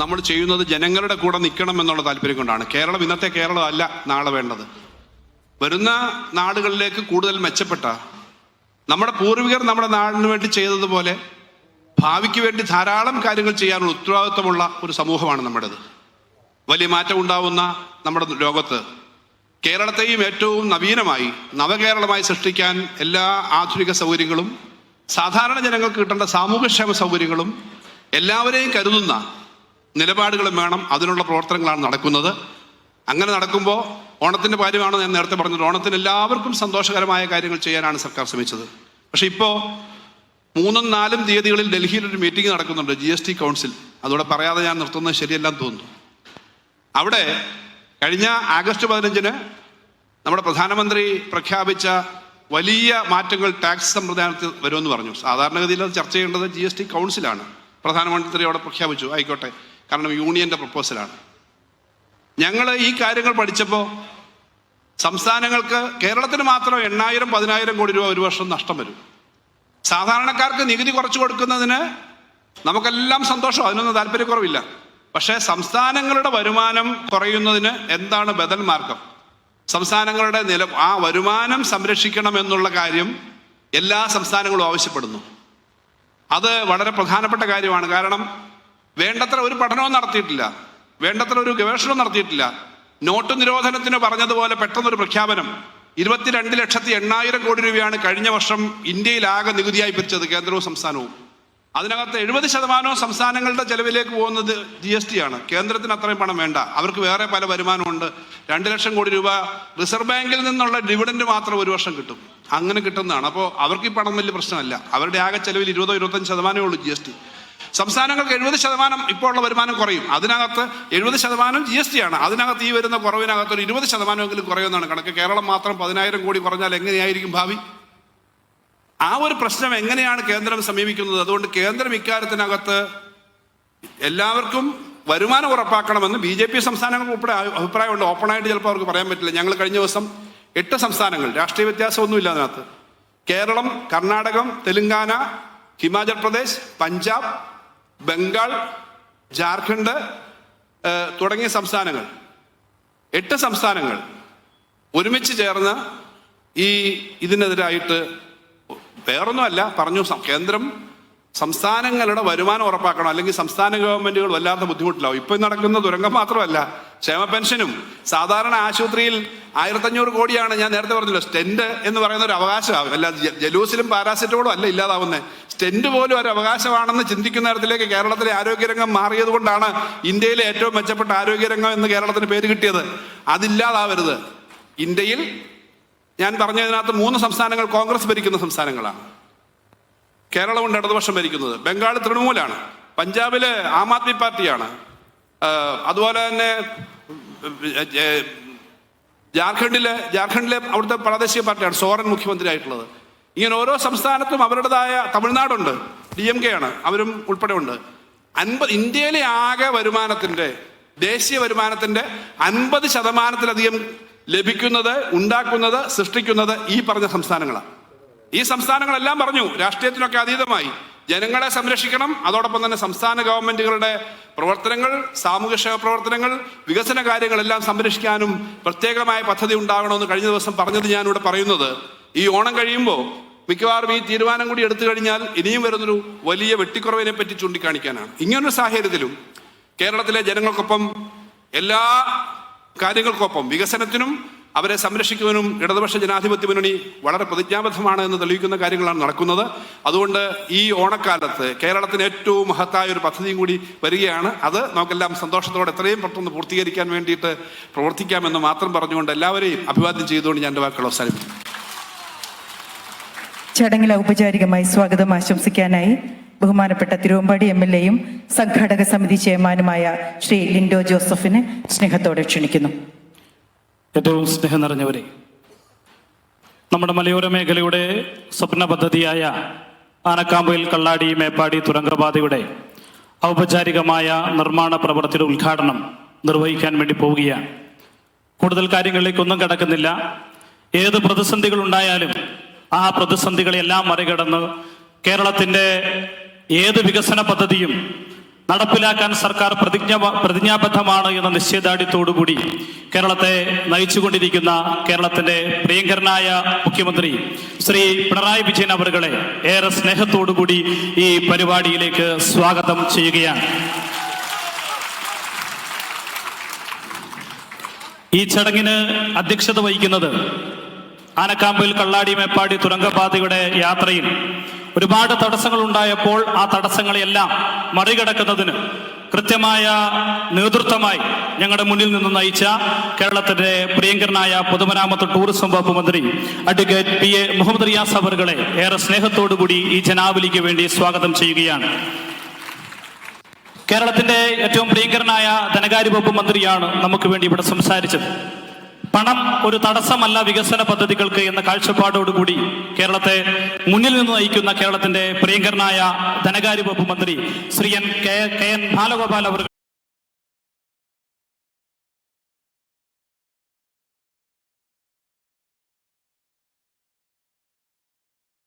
നമ്മൾ ചെയ്യുന്നത് ജനങ്ങളുടെ കൂടെ നിൽക്കണം എന്നുള്ള താല്പര്യം കൊണ്ടാണ്. കേരളം ഇന്നത്തെ കേരളം അല്ല നാളെ വേണ്ടത്. വരുന്ന നാടുകളിലേക്ക് കൂടുതൽ മെച്ചപ്പെട്ട നമ്മുടെ പൂർവികർ നമ്മുടെ നാടിന് വേണ്ടി ചെയ്തതുപോലെ ഭാവിക്ക് വേണ്ടി ധാരാളം കാര്യങ്ങൾ ചെയ്യാനുള്ള ഉത്തരവാദിത്വമുള്ള ഒരു സമൂഹമാണ് നമ്മുടേത്. വലിയ മാറ്റം ഉണ്ടാവുന്ന നമ്മുടെ ലോകത്ത് കേരളത്തെയും ഏറ്റവും നവീനമായി നവകേരളമായി സൃഷ്ടിക്കാൻ എല്ലാ ആധുനിക സൗകര്യങ്ങളും സാധാരണ ജനങ്ങൾക്ക് കിട്ടേണ്ട സാമൂഹ്യക്ഷേമ സൗകര്യങ്ങളും എല്ലാവരെയും കരുതുന്ന നിലപാടുകളും വേണം. അതിനുള്ള പ്രവർത്തനങ്ങളാണ് നടക്കുന്നത്. അങ്ങനെ നടക്കുമ്പോൾ ഓണത്തിൻ്റെ കാര്യമാണ് ഞാൻ നേരത്തെ പറഞ്ഞത്. ഓണത്തിന് എല്ലാവർക്കും സന്തോഷകരമായ കാര്യങ്ങൾ ചെയ്യാനാണ് സർക്കാർ ശ്രമിച്ചത്. പക്ഷെ ഇപ്പോൾ 3ഉം 4ഉം തീയതികളിൽ ഡൽഹിയിൽ ഒരു മീറ്റിംഗ് നടക്കുന്നുണ്ട്, GST കൗൺസിൽ. അതോടെ പറയാതെ ഞാൻ നിർത്തുന്നത് ശരിയല്ലെന്ന് തോന്നുന്നു. അവിടെ കഴിഞ്ഞ ആഗസ്റ്റ് 15-ന് നമ്മുടെ പ്രധാനമന്ത്രി പ്രഖ്യാപിച്ച വലിയ മാറ്റങ്ങൾ ടാക്സ് സമ്പ്രദായത്തിൽ വരുമെന്ന് പറഞ്ഞു. സാധാരണഗതിയിൽ അത് ചർച്ച ചെയ്യേണ്ടത് GST കൗൺസിലാണ്. പ്രധാനമന്ത്രി അവിടെ പ്രഖ്യാപിച്ചു, ആയിക്കോട്ടെ, കാരണം യൂണിയൻ്റെ പ്രപ്പോസലാണ്. ഞങ്ങൾ ഈ കാര്യങ്ങൾ പഠിച്ചപ്പോൾ സംസ്ഥാനങ്ങൾക്ക്, കേരളത്തിന് മാത്രം 8,000-10,000 കോടി രൂപ ഒരു വർഷം നഷ്ടം വരും. സാധാരണക്കാർക്ക് നികുതി കുറച്ച് കൊടുക്കുന്നതിന് നമുക്കെല്ലാം സന്തോഷം, അതിനൊന്നും താല്പര്യക്കുറവില്ല. പക്ഷേ സംസ്ഥാനങ്ങളുടെ വരുമാനം കുറയുന്നതിന് എന്താണ് ബദൽ മാർഗം? സംസ്ഥാനങ്ങളുടെ ആ വരുമാനം സംരക്ഷിക്കണമെന്നുള്ള കാര്യം എല്ലാ സംസ്ഥാനങ്ങളും ആവശ്യപ്പെടുന്നു. അത് വളരെ പ്രധാനപ്പെട്ട കാര്യമാണ്. കാരണം വേണ്ടത്ര ഒരു പഠനവും നടത്തിയിട്ടില്ല, വേണ്ടത്ര ഒരു ഗവേഷണവും നടത്തിയിട്ടില്ല. നോട്ട് നിരോധനത്തിന് പറഞ്ഞതുപോലെ പെട്ടെന്നൊരു പ്രഖ്യാപനം. 22,08,000 കോടി രൂപയാണ് കഴിഞ്ഞ വർഷം ഇന്ത്യയിലാകെ നികുതിയായി പിരിച്ചത്, കേന്ദ്രവും സംസ്ഥാനവും. അതിനകത്ത് 70% സംസ്ഥാനങ്ങളുടെ ചെലവിലേക്ക് പോകുന്നത് GST ആണ്. കേന്ദ്രത്തിന് അത്രയും പണം വേണ്ട, അവർക്ക് വേറെ പല വരുമാനമുണ്ട്. 2 ലക്ഷം കോടി രൂപ റിസർവ് ബാങ്കിൽ നിന്നുള്ള ഡിവിഡൻഡ് മാത്രം ഒരു വർഷം കിട്ടും. അങ്ങനെ കിട്ടുന്നതാണ്. അപ്പോൾ അവർക്ക് ഈ പണം വലിയ പ്രശ്നമല്ല. അവരുടെ ആകെ ചെലവിൽ 20-25% ഉള്ളൂ GST. സംസ്ഥാനങ്ങൾക്ക് 70% ഇപ്പോൾ ഉള്ള വരുമാനം കുറയും. അതിനകത്ത് 70% GST ആണ്. അതിനകത്ത് ഈ വരുന്ന കുറവിനകത്ത് ഒരു 20% കുറയുമെന്നാണ് കണക്ക്. കേരളം മാത്രം 10,000 കോടി കുറഞ്ഞാൽ എങ്ങനെയായിരിക്കും ഭാവി? ആ ഒരു പ്രശ്നം എങ്ങനെയാണ് കേന്ദ്രം സമീപിക്കുന്നത്? അതുകൊണ്ട് കേന്ദ്രം ഇക്കാര്യത്തിനകത്ത് എല്ലാവർക്കും വരുമാനം ഉറപ്പാക്കണമെന്ന് BJP സംസ്ഥാനങ്ങൾക്ക് ഉൾപ്പെടെ അഭിപ്രായമുണ്ട്. ഓപ്പണായിട്ട് ചിലപ്പോൾ അവർക്ക് പറയാൻ പറ്റില്ല. ഞങ്ങൾ കഴിഞ്ഞ ദിവസം 8 സംസ്ഥാനങ്ങൾ, രാഷ്ട്രീയ വ്യത്യാസമൊന്നുമില്ല അതിനകത്ത്, കേരളം, കർണാടകം, തെലുങ്കാന, ഹിമാചൽ പ്രദേശ്, പഞ്ചാബ്, ബംഗാൾ, ജാർഖണ്ഡ് തുടങ്ങിയ സംസ്ഥാനങ്ങൾ, 8 സംസ്ഥാനങ്ങൾ ഒരുമിച്ച് ചേർന്ന് ഇതിനെതിരായിട്ട് വേറൊന്നുമല്ല പറഞ്ഞു. കേന്ദ്രം സംസ്ഥാനങ്ങളുടെ വരുമാനം ഉറപ്പാക്കണം, അല്ലെങ്കിൽ സംസ്ഥാന ഗവൺമെന്റുകൾ വല്ലാത്ത ബുദ്ധിമുട്ടിലാവും. ഇപ്പം നടക്കുന്ന തുരങ്കം മാത്രമല്ല, ക്ഷേമ പെൻഷനും സാധാരണ ആശുപത്രിയിൽ 1,500 കോടിയാണ്. ഞാൻ നേരത്തെ പറഞ്ഞല്ലോ, സ്റ്റെന്റ് എന്ന് പറയുന്ന ഒരു അവകാശമാകും. അല്ല ജലൂസിലും പാരാസിറ്റമോളും അല്ല ഇല്ലാതാവുന്നത്. സ്റ്റെന്റ് പോലും ഒരു അവകാശമാണെന്ന് ചിന്തിക്കുന്ന തരത്തിലേക്ക് കേരളത്തിലെ ആരോഗ്യരംഗം മാറിയത് കൊണ്ടാണ് ഇന്ത്യയിലെ ഏറ്റവും മെച്ചപ്പെട്ട ആരോഗ്യരംഗം എന്ന് കേരളത്തിന് പേര് കിട്ടിയത്. അതില്ലാതാവരുത്. ഇന്ത്യയിൽ ഞാൻ പറഞ്ഞതിനകത്ത് 3 സംസ്ഥാനങ്ങൾ കോൺഗ്രസ് ഭരിക്കുന്ന സംസ്ഥാനങ്ങളാണ്. കേരളമുണ്ട് ഇടതുപക്ഷം ഭരിക്കുന്നത്. ബംഗാൾ തൃണമൂലാണ്, പഞ്ചാബില് ആം ആദ്മി പാർട്ടിയാണ്, അതുപോലെ തന്നെ ജാർഖണ്ഡിലെ അവിടുത്തെ പ്രാദേശിക പാർട്ടിയാണ് സോറൻ മുഖ്യമന്ത്രി ആയിട്ടുള്ളത്. ഇങ്ങനെ ഓരോ സംസ്ഥാനത്തും അവരുടേതായ, തമിഴ്നാടുണ്ട്, DMK ആണ്, അവരും ഉൾപ്പെടെ ഉണ്ട്. ഇന്ത്യയിലെ ആകെ വരുമാനത്തിന്റെ, ദേശീയ വരുമാനത്തിന്റെ 50%-ലധികം ലഭിക്കുന്നത്, ഉണ്ടാക്കുന്നത്, സൃഷ്ടിക്കുന്നത് ഈ പറഞ്ഞ സംസ്ഥാനങ്ങളാണ്. ഈ സംസ്ഥാനങ്ങളെല്ലാം പറഞ്ഞു, രാഷ്ട്രീയത്തിനൊക്കെ അതീതമായി ജനങ്ങളെ സംരക്ഷിക്കണം. അതോടൊപ്പം തന്നെ സംസ്ഥാന ഗവൺമെന്റുകളുടെ പ്രവർത്തനങ്ങൾ, സാമൂഹ്യക്ഷേമ പ്രവർത്തനങ്ങൾ, വികസന കാര്യങ്ങളെല്ലാം സംരക്ഷിക്കാനും പ്രത്യേകമായ പദ്ധതി ഉണ്ടാകണമെന്ന് കഴിഞ്ഞ ദിവസം പറഞ്ഞത് ഞാനിവിടെ പറയുന്നത്, ഈ ഓണം കഴിയുമ്പോൾ മിക്കവാറും ഈ തീരുമാനം കൂടി എടുത്തു കഴിഞ്ഞാൽ ഇനിയും വരുന്നൊരു വലിയ വെട്ടിക്കുറവിനെ പറ്റി ചൂണ്ടിക്കാണിക്കാനാണ്. ഇങ്ങനൊരു സാഹചര്യത്തിലും കേരളത്തിലെ ജനങ്ങൾക്കൊപ്പം, എല്ലാ കാര്യങ്ങൾക്കൊപ്പം, വികസനത്തിനും അവരെ സംരക്ഷിക്കുവാനും ഇടതുപക്ഷ ജനാധിപത്യ മുന്നണി വളരെ പ്രതിജ്ഞാബദ്ധമാണ് എന്ന് തെളിയിക്കുന്ന കാര്യങ്ങളാണ് നടക്കുന്നത്. അതുകൊണ്ട് ഈ ഓണക്കാലത്ത് കേരളത്തിന് ഏറ്റവും മഹത്തായ ഒരു പദ്ധതിയും കൂടി വരികയാണ്. അത് നമുക്കെല്ലാം സന്തോഷത്തോടെ എത്രയും പെട്ടെന്ന് പൂർത്തീകരിക്കാൻ വേണ്ടിയിട്ട് പ്രവർത്തിക്കാമെന്ന് മാത്രം പറഞ്ഞുകൊണ്ട് എല്ലാവരെയും അഭിവാദ്യം ചെയ്തുകൊണ്ട് ഞാൻ എൻ്റെ വാക്കുകൾ അവസാനിപ്പിക്കും. ചടങ്ങിൽ ഔപചാരികമായി സ്വാഗതം ആശംസിക്കാനായി ബഹുമാനപ്പെട്ട തിരുവമ്പാടി MLA-യും സംഘാടക സമിതി ചെയർമാനുമായ ശ്രീ ലിൻഡോ ജോസഫിനെ സ്നേഹത്തോടെ ക്ഷണിക്കുന്നു. ഏറ്റവും സ്നേഹം നിറഞ്ഞവരെ, നമ്മുടെ മലയോര മേഖലയുടെ സ്വപ്ന പദ്ധതിയായ ആനക്കാമ്പയിൽ കള്ളാടി മേപ്പാടി തുരങ്കപാതയുടെ ഔപചാരികമായ നിർമ്മാണ പ്രവൃത്തിയുടെ ഉദ്ഘാടനം നിർവഹിക്കാൻ വേണ്ടി പോവുകയാണ്. കൂടുതൽ കാര്യങ്ങളിലേക്കൊന്നും കടക്കുന്നില്ല. ഏത് പ്രതിസന്ധികൾ ഉണ്ടായാലും ആ പ്രതിസന്ധികളെല്ലാം മറികടന്ന് കേരളത്തിൻ്റെ ഏത് വികസന പദ്ധതിയും നടപ്പിലാക്കാൻ സർക്കാർ പ്രതിജ്ഞാബദ്ധമാണ് എന്ന നിശ്ചയദാർഢ്യത്തോടുകൂടി കേരളത്തെ നയിച്ചുകൊണ്ടിരിക്കുന്ന കേരളത്തിന്റെ പ്രിയങ്കരനായ മുഖ്യമന്ത്രി ശ്രീ പിണറായി വിജയൻ അവറുകളെ ഏറെ സ്നേഹത്തോടുകൂടി ഈ പരിപാടിയിലേക്ക് സ്വാഗതം ചെയ്യുകയാണ്. ഈ ചടങ്ങിന് അധ്യക്ഷത വഹിക്കുന്നത് ആനക്കാമ്പിൽ കള്ളാടി മേപ്പാടി തുരങ്കപാതയുടെ യാത്രയിൽ ഒരുപാട് തടസ്സങ്ങൾ ഉണ്ടായപ്പോൾ ആ തടസ്സങ്ങളെല്ലാം മറികടക്കുന്നതിന് കൃത്യമായ നേതൃത്വമായി ഞങ്ങളുടെ മുന്നിൽ നിന്ന് നയിച്ച കേരളത്തിന്റെ പ്രിയങ്കരനായ പൊതുമരാമത്ത് ടൂറിസം വകുപ്പ് മന്ത്രി advocate P A Muhammad Riyas അവറുകളെ ഏറെ സ്നേഹത്തോടുകൂടി ഈ ജനാവലിക്ക് വേണ്ടി സ്വാഗതം ചെയ്യുകയാണ്. കേരളത്തിന്റെ ഏറ്റവും പ്രിയങ്കരനായ ധനകാര്യ വകുപ്പ് മന്ത്രിയാണ് നമുക്ക് വേണ്ടി ഇവിടെ സംസാരിച്ചത്. പണം ഒരു തടസ്സമല്ല വികസന പദ്ധതികൾക്ക് എന്ന കാഴ്ചപ്പാടോടുകൂടി കേരളത്തെ മുന്നിൽ നിന്ന് നയിക്കുന്ന കേരളത്തിന്റെ പ്രിയങ്കരനായ ധനകാര്യ വകുപ്പ് മന്ത്രി ശ്രീ കെ എൻ ബാലഗോപാൽ അവർ